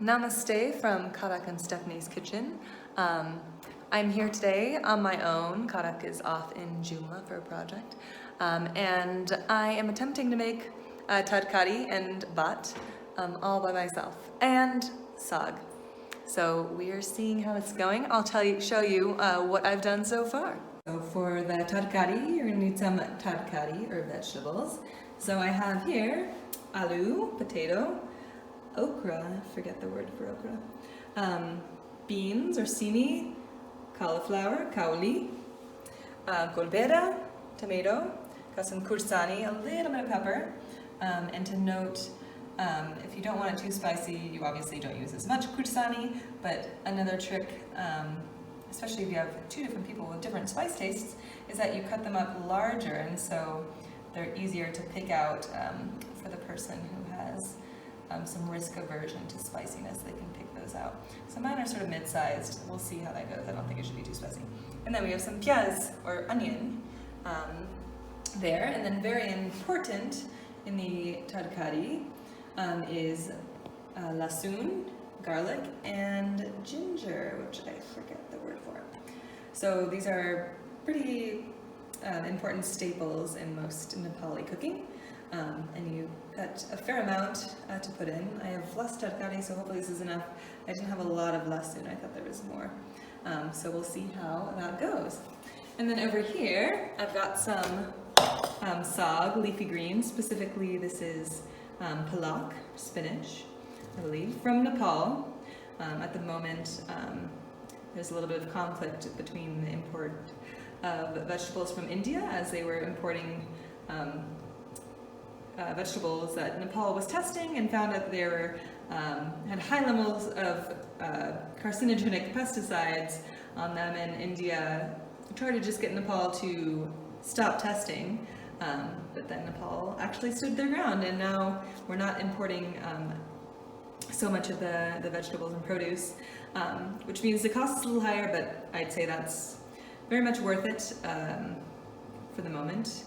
Namaste from Karak and Stephanie's kitchen. I'm here today on my own. Karak is off in Jumla for a project. And I am attempting to make tarkari and bat all by myself, and sag. So we are seeing how it's going. I'll show you what I've done so far. So for the tarkari, you're gonna need some tarkari or vegetables. So I have here aloo, potato, okra, I forget the word for okra, beans or simi, cauliflower, kauli, golbera, tomato, got some kursani, a little bit of pepper, and to note, if you don't want it too spicy, you obviously don't use as much kursani, but another trick, especially if you have two different people with different spice tastes, is that you cut them up larger, and so they're easier to pick out for the person who has some risk aversion to spiciness. They can pick those out. So mine are sort of mid-sized. We'll see how that goes. I don't think it should be too spicy. And then we have some pyaz, or onion, there. And then very important in the tarkari is lasun, garlic, and ginger, which I forget the word for. So these are pretty important staples in most Nepali cooking. And you cut a fair amount to put in. I have less tarkari, so hopefully this is enough. I didn't have a lot of lasun, I thought there was more. So we'll see how that goes. And then over here, I've got some sag, leafy greens. Specifically, this is palak, spinach, I believe, from Nepal. At the moment, there's a little bit of conflict between the import of vegetables from India, as they were importing vegetables that Nepal was testing and found that they were, had high levels of carcinogenic pesticides on them, and India tried to just get Nepal to stop testing, but then Nepal actually stood their ground, and now we're not importing so much of the vegetables and produce, which means the cost is a little higher, but I'd say that's very much worth it for the moment.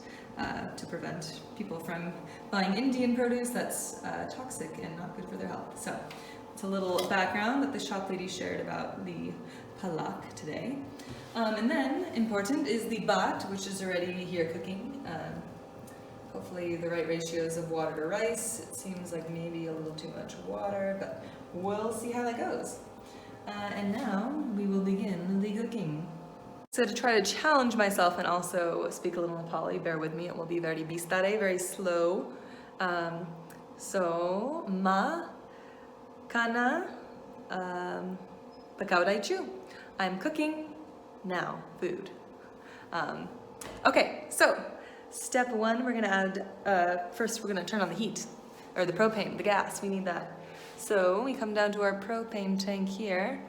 To prevent people from buying Indian produce that's toxic and not good for their health. So it's a little background that the shop lady shared about the palak today. And then important is the bat, which is already here cooking. Hopefully the right ratios of water to rice. It seems like maybe a little too much water, but we'll see how that goes. And now we will begin the cooking. So to try to challenge myself and also speak a little Nepali, bear with me, it will be very bistare, very slow. So, ma, kana, pakaudaichu. I'm cooking now, food. Okay, so step one, we're gonna add, first we're gonna turn on the heat, or the propane, the gas, we need that. So we come down to our propane tank here,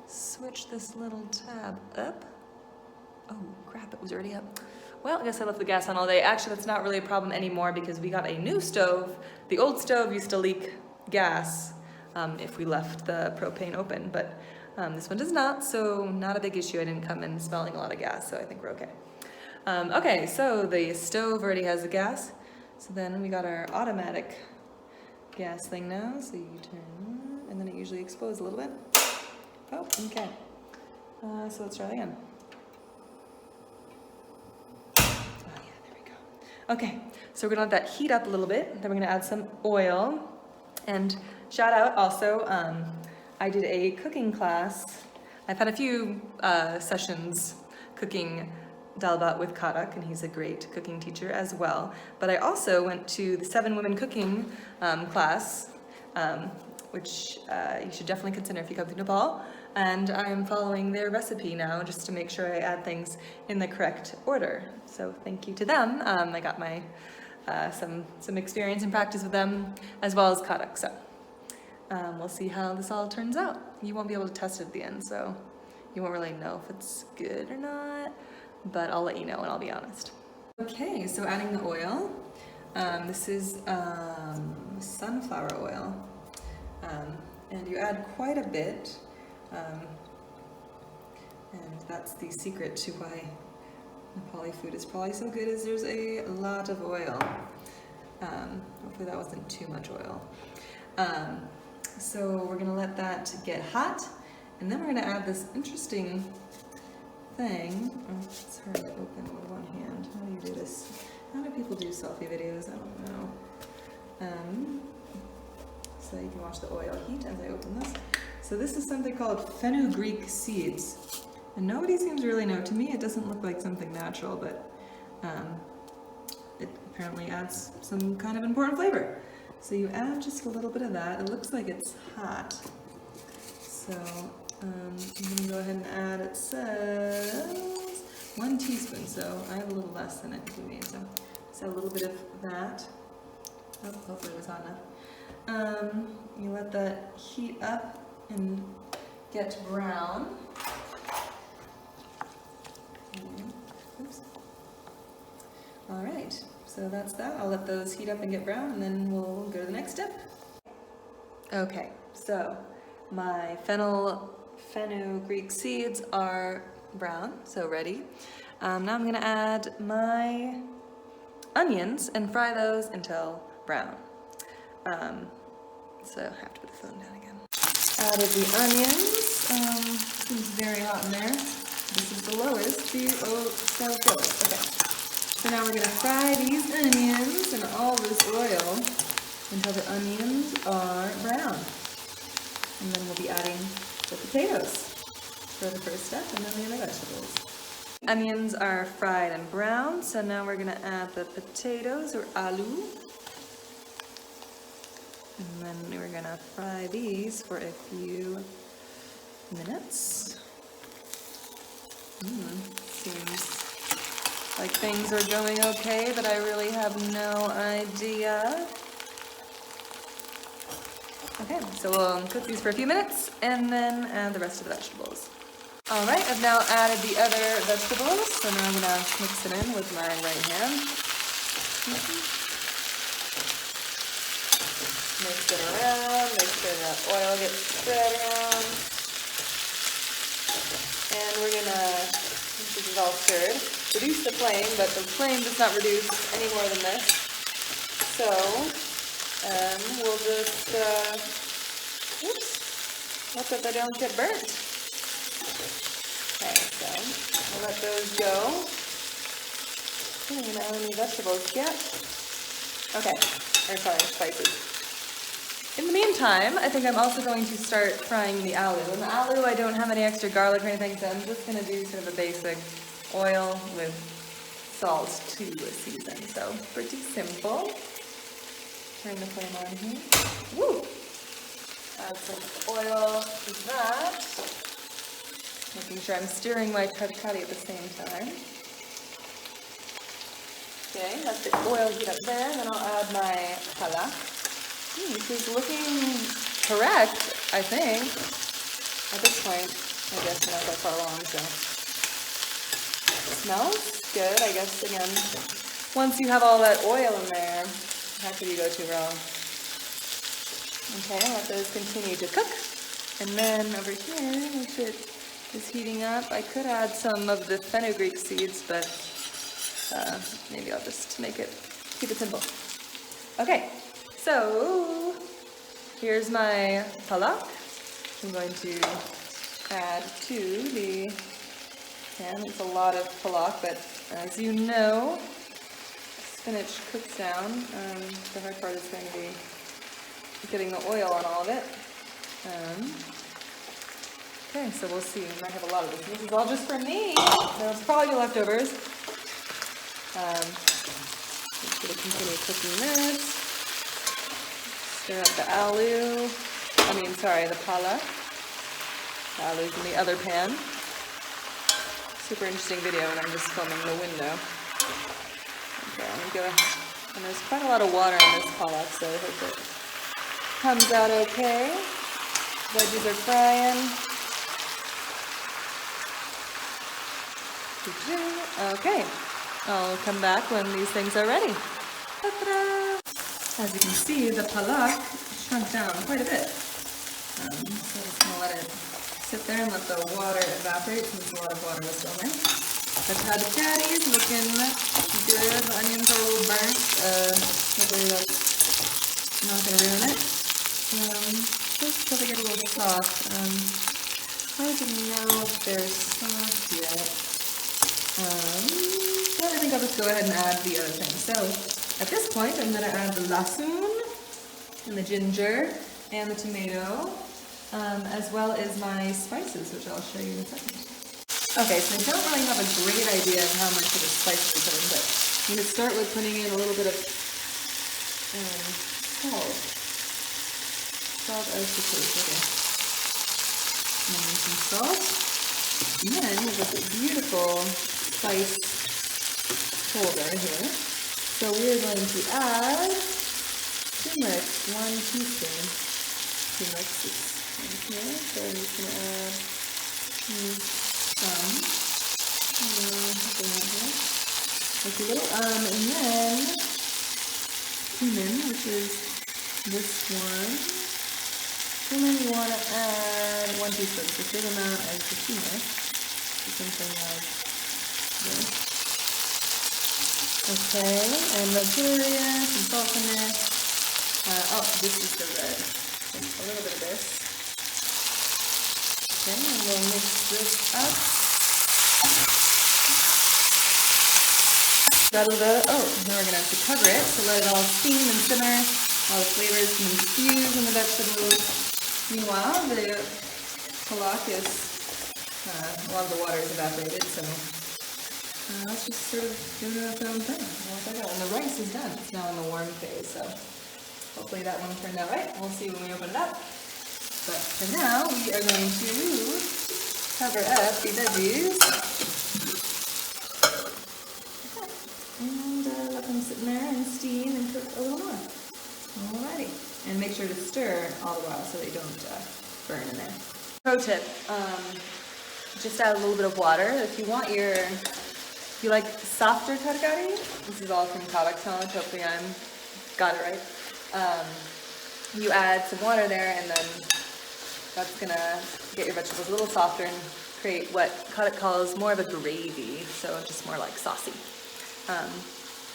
switch this little tab up. Oh crap, it was already up. Well, I guess I left the gas on all day. Actually, that's not really a problem anymore because we got a new stove. The old stove used to leak gas if we left the propane open, but this one does not, so not a big issue. I didn't come in smelling a lot of gas, so I think we're okay. Okay, so the stove already has the gas. So then we got our automatic gas thing now. So you turn, and then it usually explodes a little bit. Oh, okay. So let's try again. Okay, so we're gonna let that heat up a little bit, then we're gonna add some oil. And shout out also, I did a cooking class. I've had a few sessions cooking Dal Baht with Karak, and he's a great cooking teacher as well. But I also went to the 7 Women Cooking class, which you should definitely consider if you come to Nepal. And I'm following their recipe now just to make sure I add things in the correct order. So thank you to them. I got my some experience and practice with them as well as Karak. So we'll see how this all turns out. You won't be able to test it at the end, so you won't really know if it's good or not, but I'll let you know and I'll be honest. Okay, so adding the oil. This is sunflower oil. And you add quite a bit. And that's the secret to why Nepali food is probably so good, is there's a lot of oil. Hopefully that wasn't too much oil. so we're gonna let that get hot, and then we're gonna add this interesting thing. Oh, it's hard to open with one hand. How do you do this? How do people do selfie videos? I don't know. So you can watch the oil heat as I open this. So this is something called fenugreek seeds. And nobody seems to really know. To me, it doesn't look like something natural, but it apparently adds some kind of important flavor. So you add just a little bit of that. It looks like it's hot. So I'm gonna go ahead and add, it says 1 teaspoon. So I have a little less than it would be. So a little bit of that. Oh, hopefully it was hot enough. You let that heat up and get brown. Oops. All right, so that's that. I'll let those heat up and get brown, and then we'll go to the next step. Okay, so my fenugreek seeds are brown, so ready. Now I'm gonna add my onions and fry those until brown. So I have to put the phone down again. Added the onions. Seems very hot in there. This is the lowest. So good. Okay. So now we're gonna fry these onions in all this oil until the onions are brown. And then we'll be adding the potatoes for the first step, and then the other vegetables. Onions are fried and brown, so now we're gonna add the potatoes, or aloo. And then we're gonna fry these for a few minutes. Seems like things are going okay, but I really have no idea. Okay, so we'll cook these for a few minutes and then add the rest of the vegetables. All right, I've now added the other vegetables, so now I'm gonna mix it in with my right hand. Mix it around, make sure that oil gets spread around. And we're gonna, once this is all stirred, reduce the flame, but the flame does not reduce any more than this. So, we'll just, oops, hope that they don't get burnt. Okay, so we'll let those go. I don't even know how many vegetables yet. Okay, or sorry, spices. In the meantime, I think I'm also going to start frying the aloo. And the aloo, I don't have any extra garlic or anything, so I'm just going to do sort of a basic oil with salt to season. So pretty simple. Turn the flame on here. Woo! Add some oil to that. Making sure I'm stirring my tarkari at the same time. Okay, let the oil heat up there, and then I'll add my pala. This is looking correct, I think. At this point, I guess we're not that far along, so. It smells good, I guess, again. Once you have all that oil in there, how could you go too wrong? Okay, let those continue to cook. And then over here, if it is heating up, I could add some of the fenugreek seeds, but maybe I'll just keep it simple. Okay. So, here's my palak. I'm going to add to the pan. It's a lot of palak, but as you know, spinach cooks down. The hard part is going to be getting the oil on all of it. Okay, so we'll see. We might have a lot of this. This is all just for me. There's probably leftovers. Just going to continue cooking this. Stir up the aloo, the pala. The aluu's in the other pan. Super interesting video, and I'm just filming the window. Okay, let me go ahead. And there's quite a lot of water in this pala, so I hope it comes out okay. Veggies are frying. Okay, I'll come back when these things are ready. Ta-da! As you can see, the palak shrunk down quite a bit. So I'm just going to let it sit there and let the water evaporate since a lot of water was still in there. The tarkari is looking good. The onions are a little burnt. Hopefully that's not going to ruin it. this till they get a little soft. Hard to know if they're soft yet. But I think I'll just go ahead and add the other thing. So at this point, I'm going to add the lasoon and the ginger and the tomato, as well as my spices, which I'll show you in a second. Okay, so I don't really have a great idea of how much of the spices we're putting, but I'm going to start with putting in a little bit of salt. Salt as the taste, okay. And some salt. And then we've got this beautiful spice holder here. So we're going to add turmeric, 1 teaspoon. Turmeric is right here. So I'm just going to add some. Like a little, and then cumin, which is this one. Cumin you want to add 1 teaspoon, the same amount as the turmeric. Something like this. Okay, and Nigeria, some salt in there. Oh, this is the red. A little bit of this. Okay, and we'll mix this up. That'll go. Oh, now we're gonna have to cover it to let it all steam and simmer. All the flavors can infuse in the vegetables. Meanwhile, the halak is, a lot of the water is evaporated, so let's just sort of do its own thing. And the rice is done. It's now in the warm phase, so hopefully that one turned out right. We'll see when we open it up. But for now, we are going to cover up the veggies. And let them sit in there and steam and cook a little more. Alrighty. And make sure to stir all the while so they don't burn in there. Pro tip, just add a little bit of water. If you want if you like softer tarkari, this is all from Karak's knowledge, hopefully got it right. You add some water there, and then that's gonna get your vegetables a little softer and create what Karak calls more of a gravy, so just more like saucy.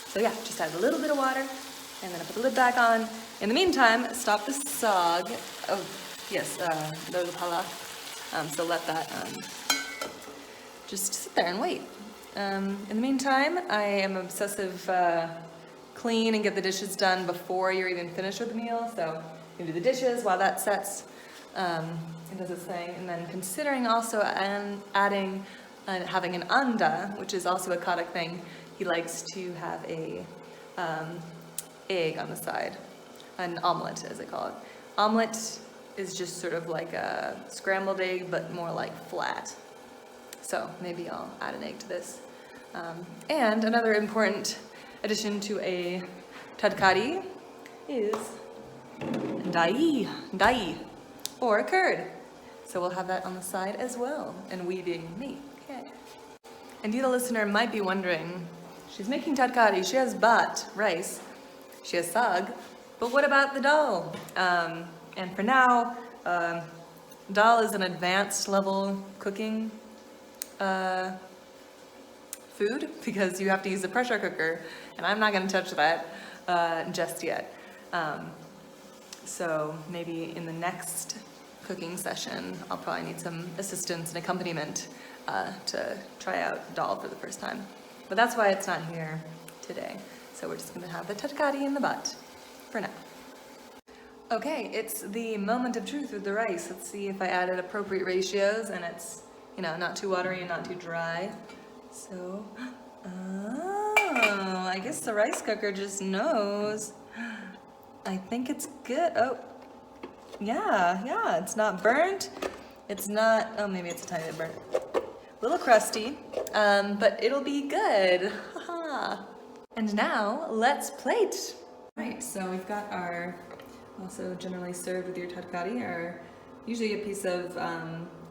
So yeah, just add a little bit of water, and then I put the lid back on. In the meantime, stop the sog. Oh, yes, the halak. So let that just sit there and wait. In the meantime, I am obsessive clean and get the dishes done before you're even finished with the meal. So you do the dishes while that sets and does its thing. And then considering also adding, having an anda, which is also a Karak thing. He likes to have a egg on the side, an omelet as they call it. Omelet is just sort of like a scrambled egg, but more like flat. So maybe I'll add an egg to this. And another important addition to a tarkari is dai, or curd. So we'll have that on the side as well, and weaving meat. Okay. And you, the listener, might be wondering, she's making tarkari, she has baht, rice, she has sag, but what about the dal? And for now, dal is an advanced level cooking food because you have to use a pressure cooker, and I'm not going to touch that just yet. So maybe in the next cooking session, I'll probably need some assistance and accompaniment to try out dal for the first time. But that's why it's not here today. So we're just going to have the tarkari and the baht for now. Okay, it's the moment of truth with the rice. Let's see if I added appropriate ratios and it's, not too watery and not too dry. So, I guess the rice cooker just knows. I think it's good. Oh, yeah, it's not burnt. It's not, oh, maybe it's a tiny bit burnt. A little crusty, but it'll be good. Haha. And now, let's plate. Right, so we've got our, also generally served with your tarkari, usually a piece of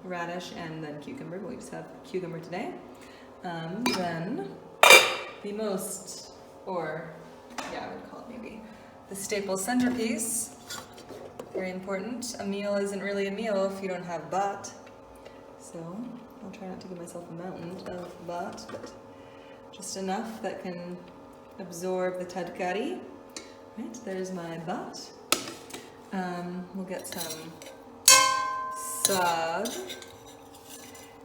radish and then cucumber, but we just have cucumber today. Then the most, I would call it maybe the staple centerpiece. Very important. A meal isn't really a meal if you don't have baht. So I'll try not to give myself a mountain of baht, but just enough that can absorb the tarkari. Right, there's my baht. We'll get some sag.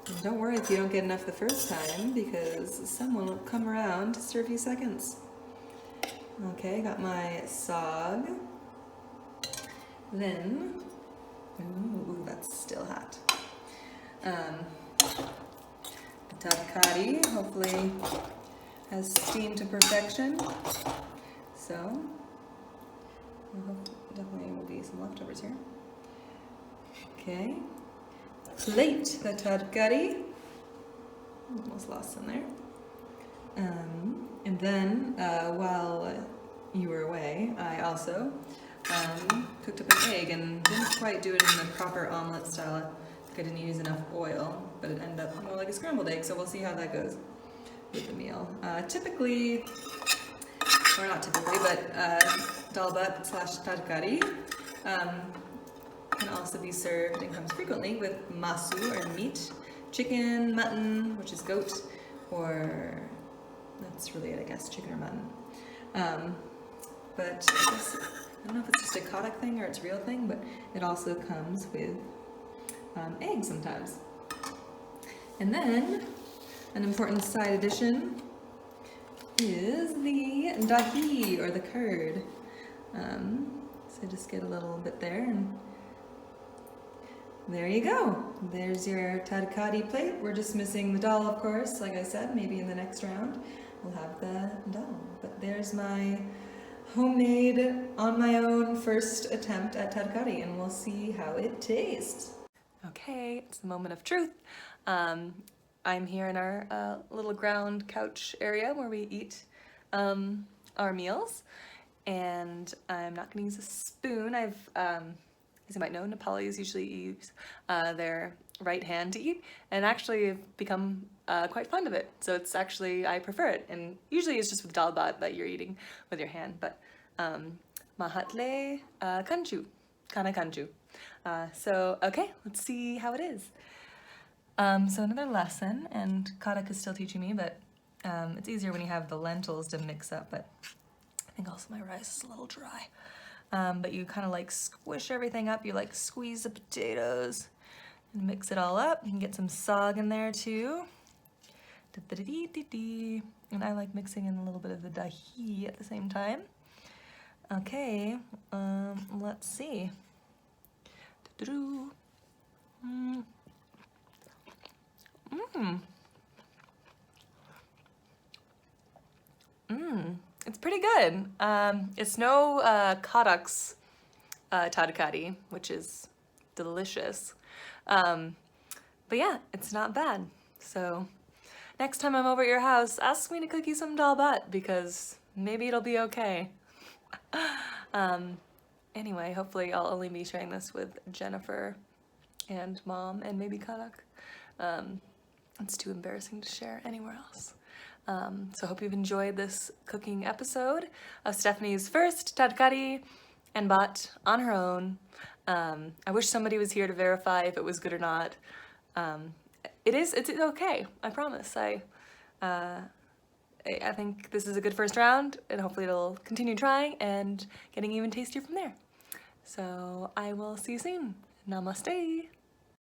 And don't worry if you don't get enough the first time, because someone will come around to serve you seconds. Okay, got my sag. Then, ooh, that's still hot. Tarkari hopefully has steamed to perfection. So, definitely will be some leftovers here. Okay, plate the tarkari. Almost lost some there. And then, while you were away, I also cooked up an egg and didn't quite do it in the proper omelet style. I think I didn't use enough oil, but it ended up more like a scrambled egg, so we'll see how that goes with the meal. Typically, or not typically, but dal baht / tarkari can also be served and comes frequently with masu or meat, chicken, mutton, which is goat, or that's really it, I guess, chicken or mutton. But I guess, I don't know if it's just a Kadak thing or it's a real thing, but it also comes with eggs sometimes. And then, an important side addition is the dahi, or the curd. So just get a little bit there, and there you go. There's your tarkari plate. We're just missing the dal, of course. Like I said, maybe in the next round we'll have the dal. But there's my homemade, on my own first attempt at tarkari, and we'll see how it tastes. Okay, it's the moment of truth. I'm here in our little ground couch area where we eat our meals, and I'm not going to use a spoon. As you might know, Nepalis usually use their right hand to eat, and actually I've become quite fond of it. So it's actually, I prefer it, and usually it's just with dal baht that you're eating with your hand, but mahatle kanju, kana kanju. So okay, let's see how it is. So another lesson, and Kadak is still teaching me, but it's easier when you have the lentils to mix up, but I think also my rice is a little dry. But you kind of like squish everything up, you like squeeze the potatoes and mix it all up. You can get some sag in there too. And I like mixing in a little bit of the dahi at the same time. Okay, let's see. It's pretty good. It's no Kadak's tarkari, which is delicious. But yeah, it's not bad. So next time I'm over at your house, ask me to cook you some dal baht, because maybe it'll be okay. Anyway, hopefully I'll only be sharing this with Jennifer and Mom and maybe Kadak. It's too embarrassing to share anywhere else. So I hope you've enjoyed this cooking episode of Stephanie's first tarkari and baht on her own. I wish somebody was here to verify if it was good or not. It's okay, I promise. I think this is a good first round, and hopefully it'll continue trying and getting even tastier from there. So I will see you soon. Namaste.